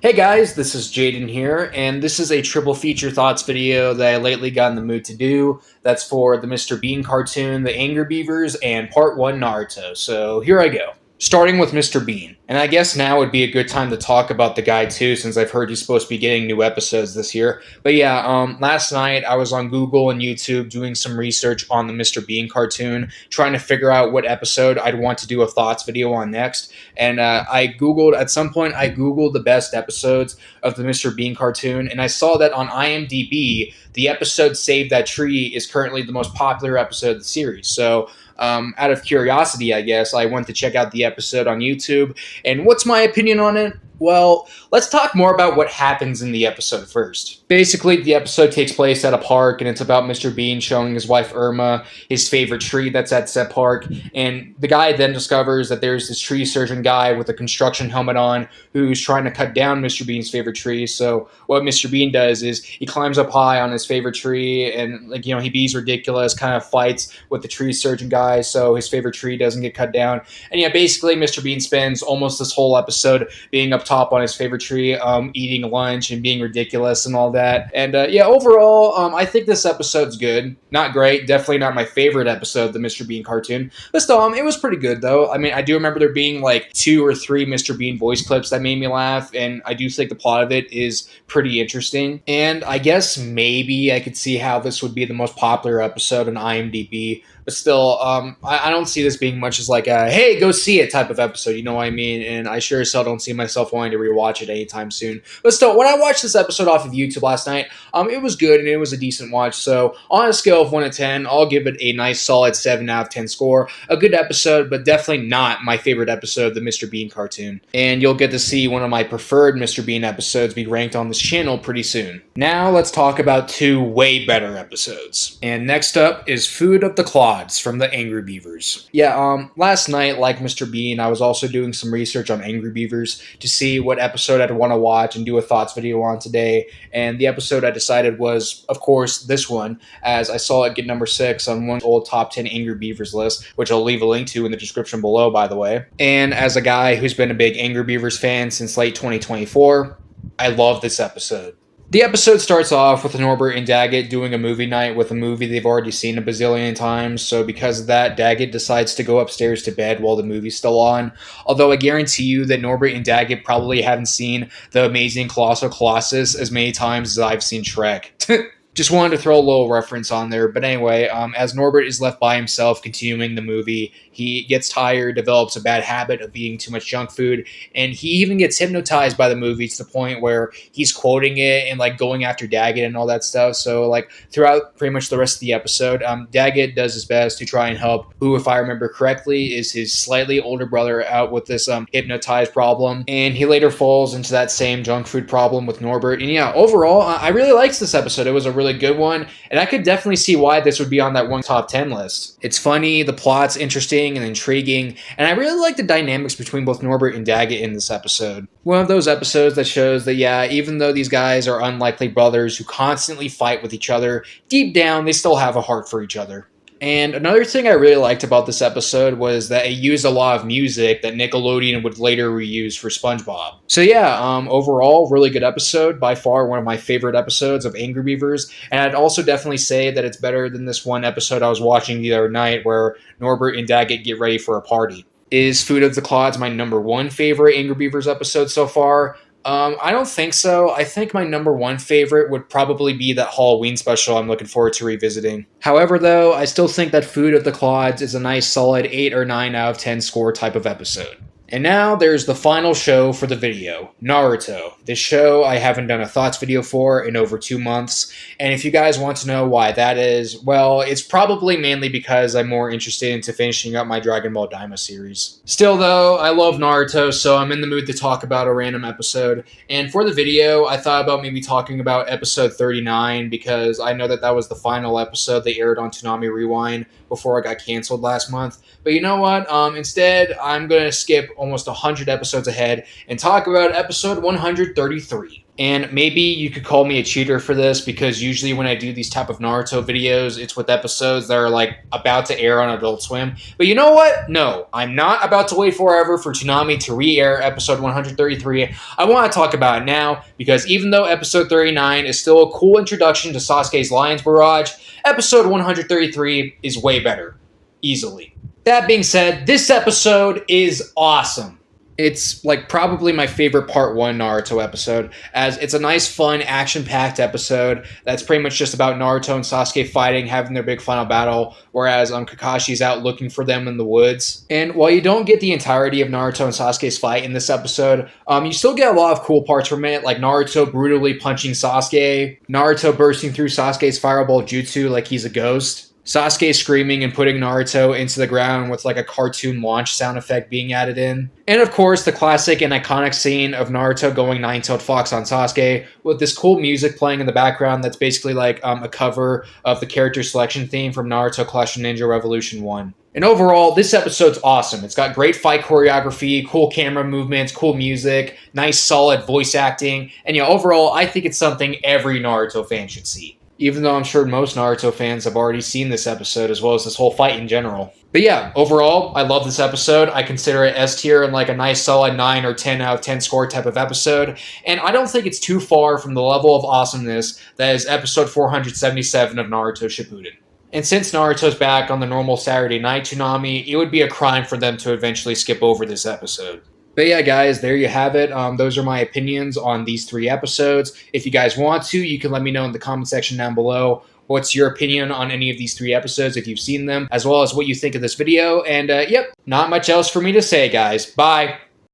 Hey guys, this is Jaden here, and this is a triple feature thoughts video that I lately got in the mood to do. That's for the Mr. Bean cartoon, The Angry Beavers, and Part 1 Naruto. So here I go. Starting with Mr. Bean. And I guess now would be a good time to talk about the guy too, since I've heard he's supposed to be getting new episodes this year. But yeah, last night I was on Google and YouTube doing some research on the Mr. Bean cartoon, trying to figure out what episode I'd want to do a thoughts video on next. And at some point, I Googled the best episodes of the Mr. Bean cartoon, and I saw that on IMDb, the episode Save That Tree is currently the most popular episode of the series. So, out of curiosity, I guess, I went to check out the episode on YouTube. And what's my opinion on it? Well, let's talk more about what happens in the episode first. Basically, the episode takes place at a park, and it's about Mr. Bean showing his wife Irma his favorite tree that's at said park. And the guy then discovers that there's this tree surgeon guy with a construction helmet on who's trying to cut down Mr. Bean's favorite tree. So what Mr. Bean does is he climbs up high on his favorite tree, and he bees ridiculous, kind of fights with the tree surgeon guy, so his favorite tree doesn't get cut down. And yeah, basically, Mr. Bean spends almost this whole episode being up top on his favorite tree, eating lunch and being ridiculous and all that. And overall, I think this episode's good. Not great, definitely not my favorite episode of the Mr. Bean cartoon, but still, it was pretty good though. I mean, I do remember there being like 2 or 3 Mr. Bean voice clips that made me laugh, and I do think the plot of it is pretty interesting. And I guess maybe I could see how this would be the most popular episode on IMDb. But still, I don't see this being much as like a, hey, go see it type of episode, you know what I mean? And I sure as hell don't see myself wanting to rewatch it anytime soon. But still, when I watched this episode off of YouTube last night, it was good and it was a decent watch. So on a scale of 1 to 10, I'll give it a nice solid 7 out of 10 score. A good episode, but definitely not my favorite episode of the Mr. Bean cartoon. And you'll get to see one of my preferred Mr. Bean episodes be ranked on this channel pretty soon. Now let's talk about 2 way better episodes. And next up is Food of the Clods from the Angry Beavers. Yeah, last night, like Mr. Bean, I was also doing some research on Angry Beavers to see what episode I'd want to watch and do a thoughts video on today. And the episode I decided was, of course, this one, as I saw it get number 6 on one old top 10 Angry Beavers list, which I'll leave a link to in the description below, by the way. And as a guy who's been a big Angry Beavers fan since late 2024, I love this episode. The episode starts off with Norbert and Daggett doing a movie night with a movie they've already seen a bazillion times, so because of that, Daggett decides to go upstairs to bed while the movie's still on. Although I guarantee you that Norbert and Daggett probably haven't seen The Amazing Colossal Colossus as many times as I've seen Shrek. Just wanted to throw a little reference on there. But anyway, as Norbert is left by himself continuing the movie, he gets tired, develops a bad habit of eating too much junk food, and he even gets hypnotized by the movie to the point where he's quoting it and like going after Daggett and all that stuff. So like throughout pretty much the rest of the episode, Daggett does his best to try and help who, if I remember correctly, is his slightly older brother out with this hypnotized problem. And he later falls into that same junk food problem with Norbert. And yeah, overall, I really liked this episode. It was a really good one, and I could definitely see why this would be on that one top 10 list. It's funny, the plot's interesting and intriguing, and I really like the dynamics between both Norbert and Daggett in this episode. One of those episodes that shows that, yeah, even though these guys are unlikely brothers who constantly fight with each other, deep down, they still have a heart for each other. And another thing I really liked about this episode was that it used a lot of music that Nickelodeon would later reuse for SpongeBob. So yeah, overall, really good episode. By far, one of my favorite episodes of Angry Beavers. And I'd also definitely say that it's better than this one episode I was watching the other night where Norbert and Daggett get ready for a party. Is Food of the Clods my number 1 favorite Angry Beavers episode so far? I don't think so. I think my number 1 favorite would probably be that Halloween special I'm looking forward to revisiting. However, though, I still think that Food of the Clods is a nice solid 8 or 9 out of 10 score type of episode. And now there's the final show for the video, Naruto. This show I haven't done a thoughts video for in over 2 months, and if you guys want to know why that is, well, it's probably mainly because I'm more interested into finishing up my Dragon Ball Daima series. Still though, I love Naruto, so I'm in the mood to talk about a random episode, and for the video, I thought about maybe talking about episode 39, because I know that that was the final episode they aired on Toonami Rewind before I got canceled last month. But you know what? Instead, I'm going to skip almost 100 episodes ahead and talk about episode 133. And maybe you could call me a cheater for this, because usually when I do these type of Naruto videos, it's with episodes that are like about to air on Adult Swim. But you know what? No, I'm not about to wait forever for Toonami to re-air episode 133. I want to talk about it now, because even though episode 39 is still a cool introduction to Sasuke's Lion's Barrage, episode 133 is way better. Easily. That being said, this episode is awesome. It's like probably my favorite part 1 Naruto episode, as it's a nice, fun, action-packed episode that's pretty much just about Naruto and Sasuke fighting, having their big final battle, whereas Kakashi's out looking for them in the woods. And while you don't get the entirety of Naruto and Sasuke's fight in this episode, you still get a lot of cool parts from it, like Naruto brutally punching Sasuke, Naruto bursting through Sasuke's fireball jutsu like he's a ghost, Sasuke screaming and putting Naruto into the ground with like a cartoon launch sound effect being added in. And of course, the classic and iconic scene of Naruto going nine-tailed fox on Sasuke with this cool music playing in the background that's basically like a cover of the character selection theme from Naruto Clash of Ninja Revolution 1. And overall, this episode's awesome. It's got great fight choreography, cool camera movements, cool music, nice solid voice acting, and yeah, overall, I think it's something every Naruto fan should see. Even though I'm sure most Naruto fans have already seen this episode, as well as this whole fight in general. But yeah, overall, I love this episode. I consider it S tier and like a nice solid 9 or 10 out of 10 score type of episode. And I don't think it's too far from the level of awesomeness that is episode 477 of Naruto Shippuden. And since Naruto's back on the normal Saturday night Toonami, it would be a crime for them to eventually skip over this episode. But yeah, guys, there you have it. Those are my opinions on these 3 episodes. If you guys want to, you can let me know in the comment section down below what's your opinion on any of these 3 episodes if you've seen them, as well as what you think of this video. And yep, not much else for me to say, guys. Bye.